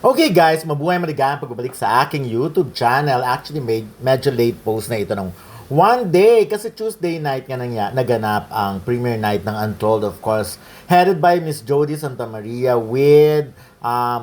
Okay guys, mabuhay maligayang pagbabalik sa aking YouTube channel. Actually, medyo late post na ito ng one day kasi Tuesday night nga naganap ang premiere night ng Untold, of course, headed by Miss Jody Santa Maria with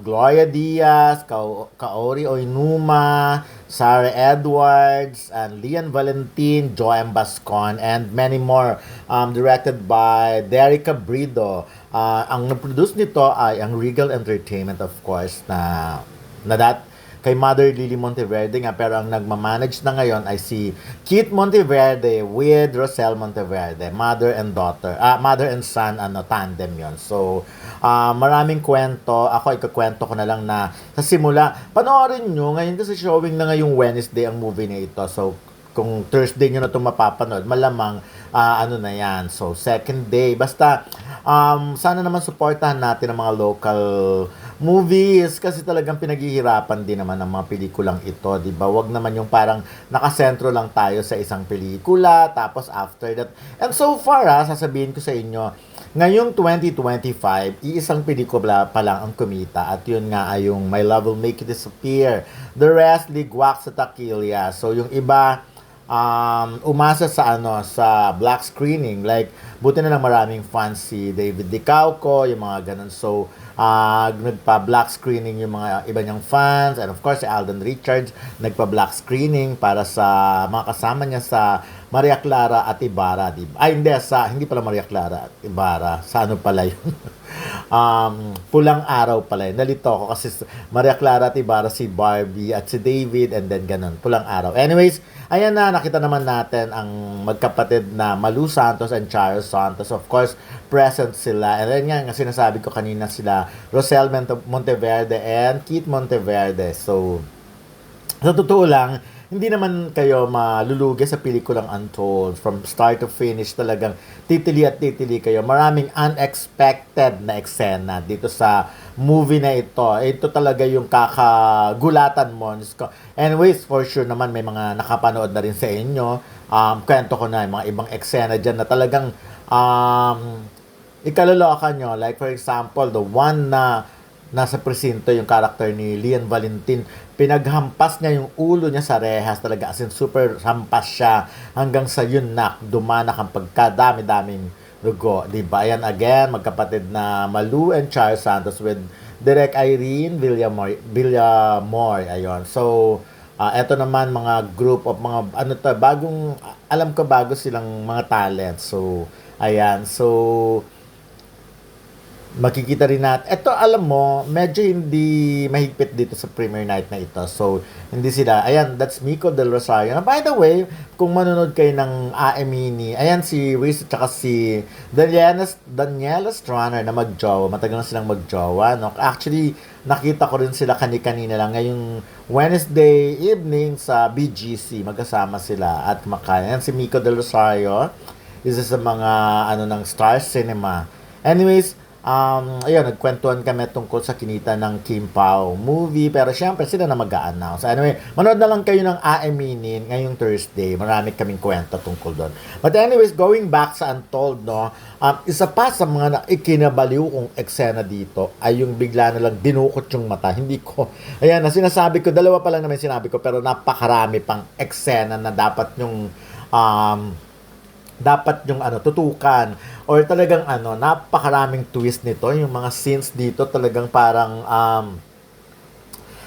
Gloria Diaz, Kaori Oinuma, Sarah Edwards, and Lian Valentin, Joem Bascon, and many more. Directed by Derica Brido. Ang nag-produce nito ay ang Regal Entertainment, of course, na kay Mother Lily Monteverde nga, pero ang nagmamanage na ngayon ay si Keith Monteverde with Rosel Monteverde, mother and daughter, mother and son, tandem yon. So, maraming kwento. Ako, ikakwento ko na lang na sa simula. Panoorin nyo, ngayon kasi showing na ngayong Wednesday ang movie na ito. So, kung Thursday nyo na ito mapapanood, malamang, ano na yan. So, second day. Basta, sana naman supportahan natin ang mga local movies kasi talagang pinaghihirapan din naman ang mga pelikulang ito, 'di ba? Wag naman yung parang nakasentro lang tayo sa isang pelikula tapos after that. And so far, sasabihin ko sa inyo, ngayong 2025, iisang pelikula pa lang ang kumita at yun nga ay yung My Love Will Make You Disappear. The rest, ligwak sa takilya. So yung iba, umasa sa sa black screening, like buti na lang maraming fans si David Dicauco, yung mga ganun. So nagpa-black screening yung mga iba niyang fans, and of course si Alden Richards nagpa-black screening para sa mga kasama niya sa Maria Clara at Ibarra, di ba? Ay, hindi pala Maria Clara at Ibarra. Sa ano pala yun? Pulang Araw pala yun. Nalito ako kasi Maria Clara at Ibarra, si Barbie at si David, and then ganun, Pulang Araw. Anyways, ayan na, nakita naman natin ang magkapatid na Malu Santos and Charles Santos. Of course, present sila. And then nga sinasabi ko kanina, sila Rosel Monteverde and Keith Monteverde. So, sa totoo lang, hindi naman kayo malulugi sa pelikulang Untold. From start to finish, talagang titili at titili kayo. Maraming unexpected na eksena dito sa movie na ito. Ito talaga yung kakagulatan mo. Anyways, for sure naman may mga nakapanood na rin sa inyo. Kwento ko na yung mga ibang eksena dyan na talagang ikaloloka nyo. Like for example, the one na nasa presinto yung character ni Lian Valentin, pinaghampas niya yung ulo niya sa rehas, talaga as in super hampas siya hanggang sa yun dumanak ang pagkadami-daming dugo, di ba? Ayan again, magkapatid na Malu and Charles Santos with Direk Irene Villamor, ayun. So, eto naman mga group of mga bagong, alam ko bago silang mga talent. So, ayan. So, makikita rin natin. Ito, alam mo, medyo hindi mahigpit dito sa premiere night na ito. So, hindi sila. Ayan, that's Miko Del Rosario. By the way, kung manonood kayo ng AMini, ayan si Reese at saka si Daniela Straner na magjowa. Matagal na silang magjowa. No? Actually, nakita ko rin sila kanina lang ngayong Wednesday evening sa BGC. Magkasama sila at kumakain. Ayan si Miko Del Rosario. Isa sa mga ng Star Cinema. Anyways, ayun, nagkwentuhan kami tungkol sa kinita ng Kim Pao movie, pero syempre sila na mag-a-announce. Anyway, manood na lang kayo ng Aeminin ngayong Thursday. Marami kaming kwento tungkol doon. But anyways, going back sa Untold, no, isa pa sa mga ikinabaliw kong eksena dito ay yung bigla na lang dinukot yung mata. Hindi ko, ayan, na sinasabi ko, dalawa pa lang naman sinabi ko, pero napakarami pang eksena na dapat yung tutukan, or talagang napakaraming twist nito, yung mga scenes dito talagang parang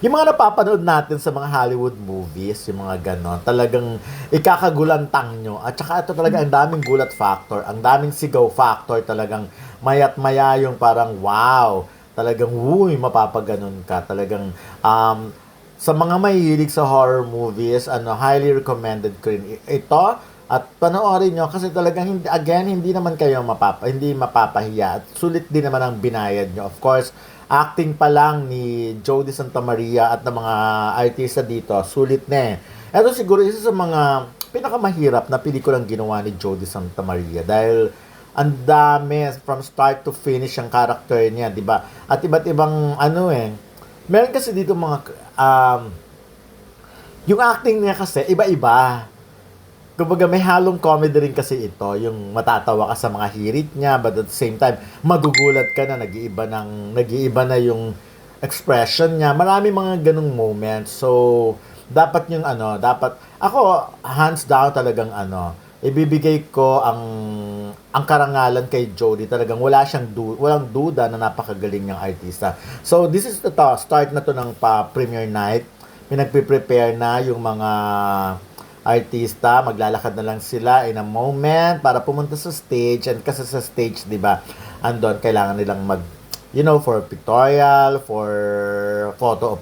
yung mga napapanood natin sa mga Hollywood movies, yung mga ganon, talagang ikakagulantang nyo. At saka ito talaga ang daming gulat factor, ang daming sigaw factor, talagang mayat maya yung parang wow, talagang mapapaganon ka, talagang sa mga mahilig sa horror movies, highly recommended ko rin ito. At panoorin nyo kasi talagang hindi naman kayo hindi mapapahiya. At sulit din naman ang binayad nyo. Of course, acting pa lang ni Jody Santa Maria at ng mga artista dito, sulit na eh. Ito siguro isa sa mga pinakamahirap na pelikulang ginawa ni Jody Santa Maria dahil ang dami from start to finish ang character niya, di ba? At iba't ibang meron kasi dito mga yung acting niya kasi iba-iba. Kumbaga may halong comedy rin kasi ito, yung matatawa ka sa mga hirit niya, but at the same time, magugulat ka na, nag-iiba na yung expression niya. Marami mga ganung moments. So, dapat yung dapat, ako, hands down talagang ibibigay ko ang karangalan kay Jody. Talagang walang duda na napakagaling niyang artista. So, this is the start na to ng premiere night. Pinagpe-prepare na yung mga artista, maglalakad na lang sila in a moment para pumunta sa stage. And kasi sa stage, di ba, andon kailangan nilang for pictorial, for photo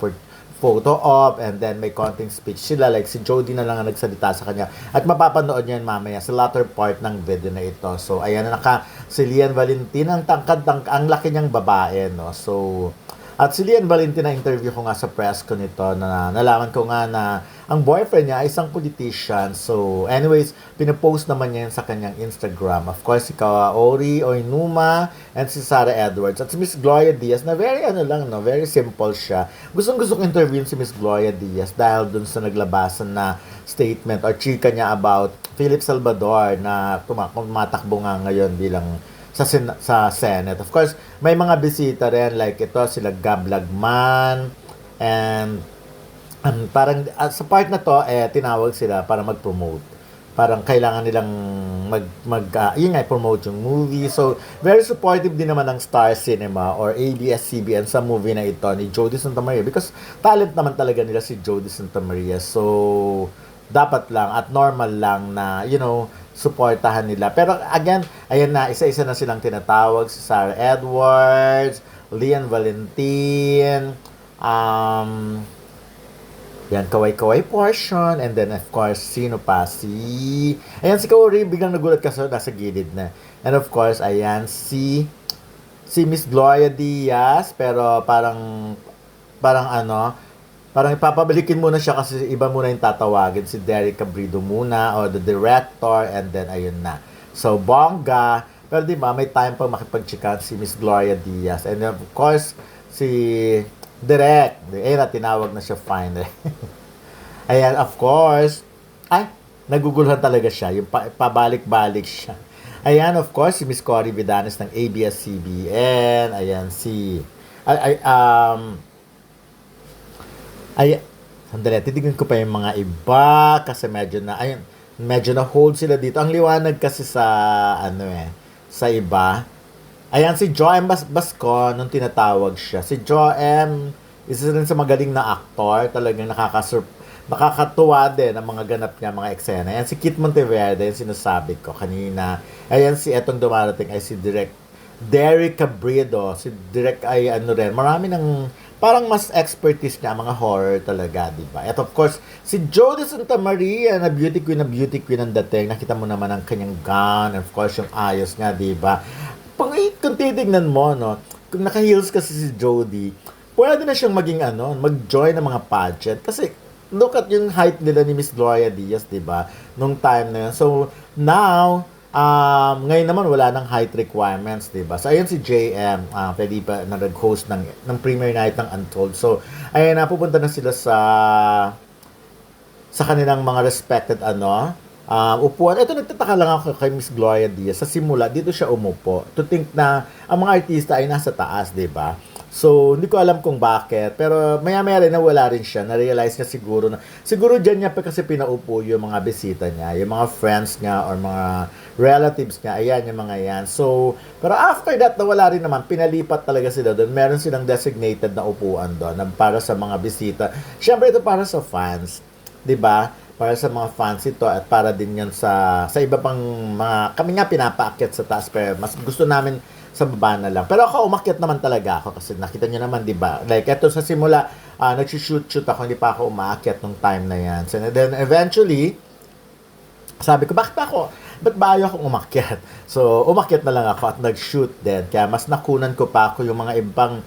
op, and then may konting speech sila, like si Jody na lang ang nagsalita sa kanya, at mapapanood niyo yan mamaya sa latter part ng video na ito. So ayan na si Lian Valentin, ang ang laki niyang babae, no? So at si Lian Valentin, na interview ko nga sa press ko nito, na nalaman ko nga na ang boyfriend niya ay isang politician. So anyways, pinopost naman niya yun sa kanyang Instagram. Of course, si Kaori Oinuma and si Sarah Edwards at si Miss Gloria Diaz, na very very simple siya. Gustong-gusto kong interviewin si Miss Gloria Diaz dahil dun sa naglabasan na statement or chika niya about Philip Salvador na tumatakbo nga ngayon bilang sa Senate. Of course, may mga bisita rin like ito, sila Gab Lagman, and parang sa part na to, tinawag sila para mag-promote. Parang kailangan nilang promote yung movie. So, very supportive din naman ng Star Cinema or ABS-CBN sa movie na ito ni Jody Santa Maria, because talent naman talaga nila si Jody Santa Maria. So, dapat lang at normal lang na, suportahan nila. Pero again, ayan na, isa-isa na silang tinatawag, si Sarah Edwards, Lian Valentin, yan, kaway-kaway portion, and then of course, sino pa? Ayan, si Kaori, biglang nagulat kasi nasa gilid na. And of course, ayan, si Miss Gloria Diaz, pero parang ipapabalikin muna siya kasi iba muna yung tatawagin, si Derek Cabrido muna, or the director, and then ayun na. So, bongga, pero di ba, may time pa makipag-chikan si Miss Gloria Diaz. And of course, si Direk, tinawag na siya finally. Ayan, of course, naguguluhan talaga siya, yung pabalik-balik siya. Ayan, of course, si Miss Cory Vidanes ng ABS-CBN, ayan, sandali, titignan ko pa yung mga iba kasi medyo na hold sila dito. Ang liwanag kasi sa iba. Ayan, si Joem Bascon, nung tinatawag siya. Si Joem, isa rin sa magaling na aktor. Talagang nakakatuwa din ang mga ganap niya, mga eksena. Ayan, si Kit Monteverde, yung sinasabi ko kanina. Ayan, etong dumarating ay si Derek Cabrido. Si Direk ay rin, marami ng parang mas expertise niya mga horror talaga, di ba? At of course, si Jody Santa Maria, na beauty queen ang dating. Nakita mo naman ang kanyang gown, and of course, yung ayos nga, di ba? Kung titignan mo, no, kung naka-heels kasi si Jody, pwede na siyang mag-join ng mga pageant. Kasi, look at yung height nila ni Miss Gloria Diaz, di ba? Nung time na yun. So, now, ngayon naman wala nang height requirements, diba? So ayun si JM, pwede pa na nag-host ng premiere night ng Untold. So ayun na, pupunta na sila sa kanilang mga respected upuan. Ito, nagtataka lang ako kay Miss Gloria Diaz. Sa simula, dito siya umupo. To think na ang mga artista ay nasa taas, diba? So, hindi ko alam kung bakit. Pero maya-maya rin nawala rin siya. Na-realize niya siguro dyan niya pa kasi pinaupo yung mga bisita niya, yung mga friends niya or mga relatives niya. Ayan, yung mga yan. So, pero after that, nawala rin naman. Pinalipat talaga sila doon. Meron silang designated na upuan doon para sa mga bisita. Siyempre, ito para sa fans. 'Di ba? Para sa mga fans ito, at para din yan sa iba pang mga, kami nga pinapaakyat sa taas, pero mas gusto namin sa baba na lang. Pero ako, umakyat naman talaga ako kasi nakita nyo naman, di ba? Like, eto sa simula, nag-shoot ako, hindi pa ako umaakyat nung time na yan. So, and then, eventually, sabi ko, ba't ba ayaw akong umakyat? So, umakyat na lang ako at nag-shoot din. Kaya mas nakunan ko pa ako yung mga ibang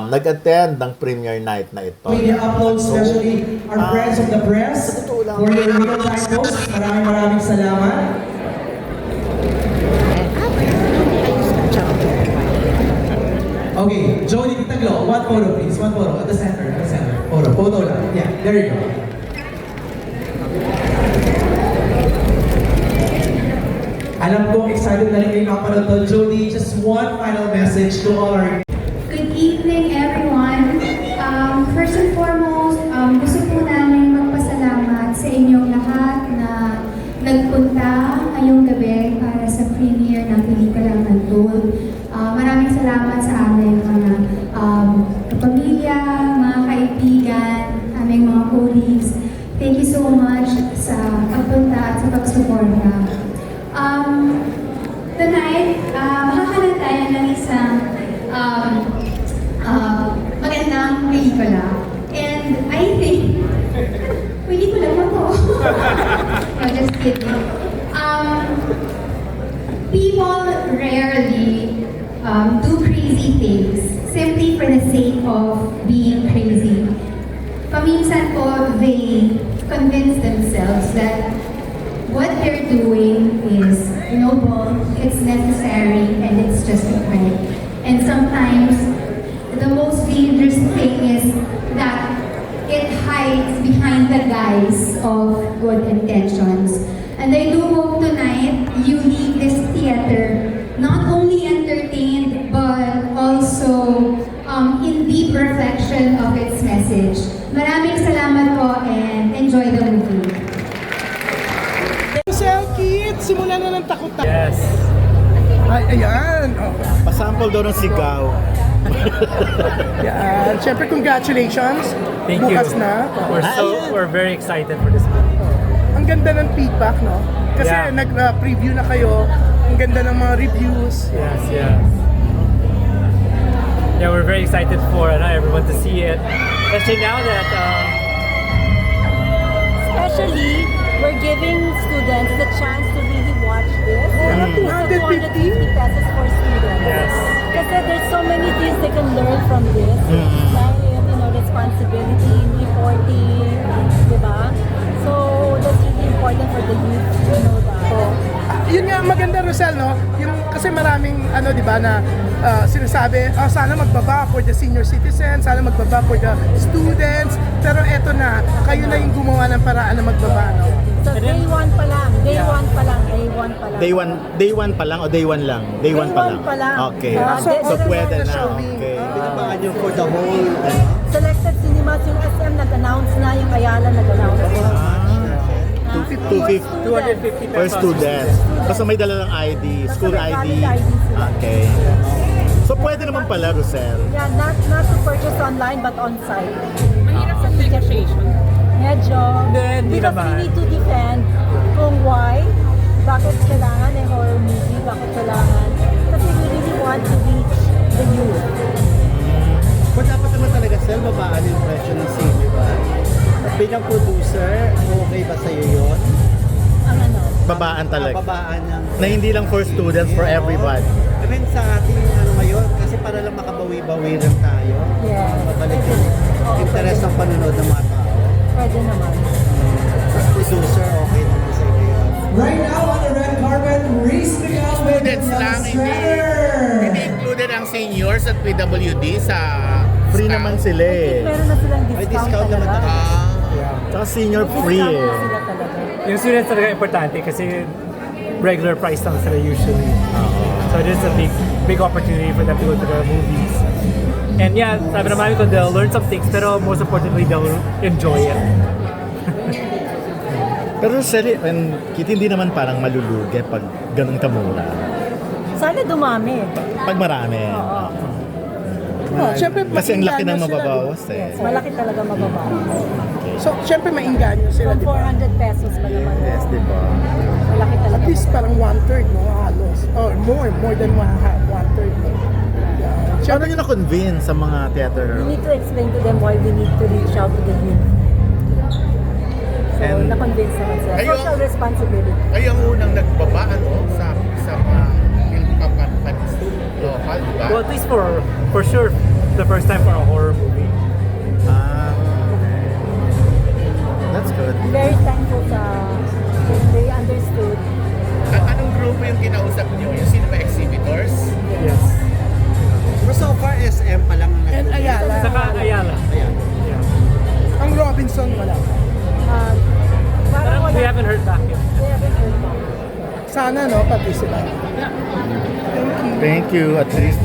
nag-attend ng premiere night na ito. Media upload, especially our friends of the press, for your real-time post. Maraming salamat. Okay, Jody Titaglo, one photo please, one photo, at the center, photo lang, yeah, there you go. Alam ko, excited na rin kayo nakapanood to. Jody, just one final message to all our... Good evening, everyone. pagsuporta. Tonight, makakalan tayo ng isang magandang pelikula. And I think, pelikula mo to. No, just kidding. People rarely do crazy things simply for the sake of being crazy. Paminsan po, they convince themselves that what they're doing is noble, it's necessary, and it's justified. And sometimes, the most dangerous thing is that it hides behind the guise of good intentions. And I do hope tonight you leave this theater not only entertained but also in deep reflection of its message. Maraming salamat po and enjoy the movie. Rosel, kids, simula na ng takutan. Yes. Ay, ayan. Oh. Pasample daw ng sigaw. Yan. Siyempre, congratulations. Thank you. Bukas na. We're very excited for this movie. Ang ganda ng feedback, no? Kasi Yeah. nag-preview na kayo. Ang ganda ng mga reviews. Yes, yes. Yeah, we're very excited for everyone to see it. Especially now that Especially, we're giving students the chance to really watch this. Yeah, 250? 250 pesos for students. Yes. Kasi there's so many things they can learn from this. Like, responsibility, reporting, di ba? So, that's really important for the youth to know that. Yun nga, maganda, Rosel, no? Yung, kasi maraming, di ba, na sinasabi, sana magbaba for the senior citizens, sana magbaba for the students. Pero eto na, kayo na yung gumawa ng paraan na magbaba, no? So, day one pa lang. Day Yeah. one pa lang. Day one pa lang. Day one pa lang o day one lang? Day one pa lang. pa lang. Okay. So, So this pwede is na. showing. Okay. Binabangan yung for the whole, Selected cinemas, yung SM nag-announce na, yung Ayala nag-announce na. 250 250 per pesos. student. Basta may dala ng ID, school Basta may ID. valid ID sila. Okay. So pwede naman pala, Rosel. Yeah, not to purchase online but on site. Mahirap sa negotiation. Medyo. Hindi Because naman. we need to defend kung why, bakit kailangan ng horror movie, bakit kailangan. Kasi we really want to reach the youth. but dapat naman talaga sir, babaan yung presyo ng senior ba? At bilang producer, okay ba sa'yo yun? Ang ano. Babaan talaga. Babaan ng... Na hindi lang for students, for everyone. I mean, sa ating ngayon, kasi para lang makabawi-bawi rin tayo. Yeah. Mabalik Pwede. yung Oo, interest ng panonood ng mga tao. Pwede naman. Producer, okay naman sa inyo yun. Right now on the red carpet, Reese Miguel with the Students lang, hindi Stranger. included ang seniors at PWD sa Free naman sila eh. Meron na silang May discount discount naman talaga. talaga. Tsaka senior free Discount eh. na sila talaga. Yung students talaga importante kasi regular price lang sila usually. So this is a big opportunity for them to go to the movies. And yeah, sabi naman ko, they'll learn some things, pero most importantly, they'll enjoy it. Pero Rosel, Kit, hindi naman parang malulugi pag ganun kamura. Sana dumami. Pag marami. Oh, siyempre, Kasi ang laki ng maingganyo sila, mababawas eh. Yes, malaki talaga mababawas. So, siyempre, maingganyo sila, From di ba? 400 pesos pa naman. Yes, di ba? Malaki talaga. At least parang one-third, no? Halos. Or more than one-third. Yeah. Paano nyo na-convince sa mga theater? We need to explain to them why we need to reach out to the youth. So, And- na-convince naman sila. Ayun. Social responsibility. Kayo ang unang nagbaba sa mga film companies local, di ba? Well, at least for sure, the first time for a horror movie. That's good. I'm very thankful sa they understood. Anong grupo yung kinausap niyo? Yung sino ba exhibitors? Yes. Pero so far, SM pa lang ang And Ayala. Saka Ayala. Ayan. Yeah. Ang Robinson, wala. Parang wala. We haven't heard back yet. We haven't heard back. Sana, no? Pati sila. Thank you. At least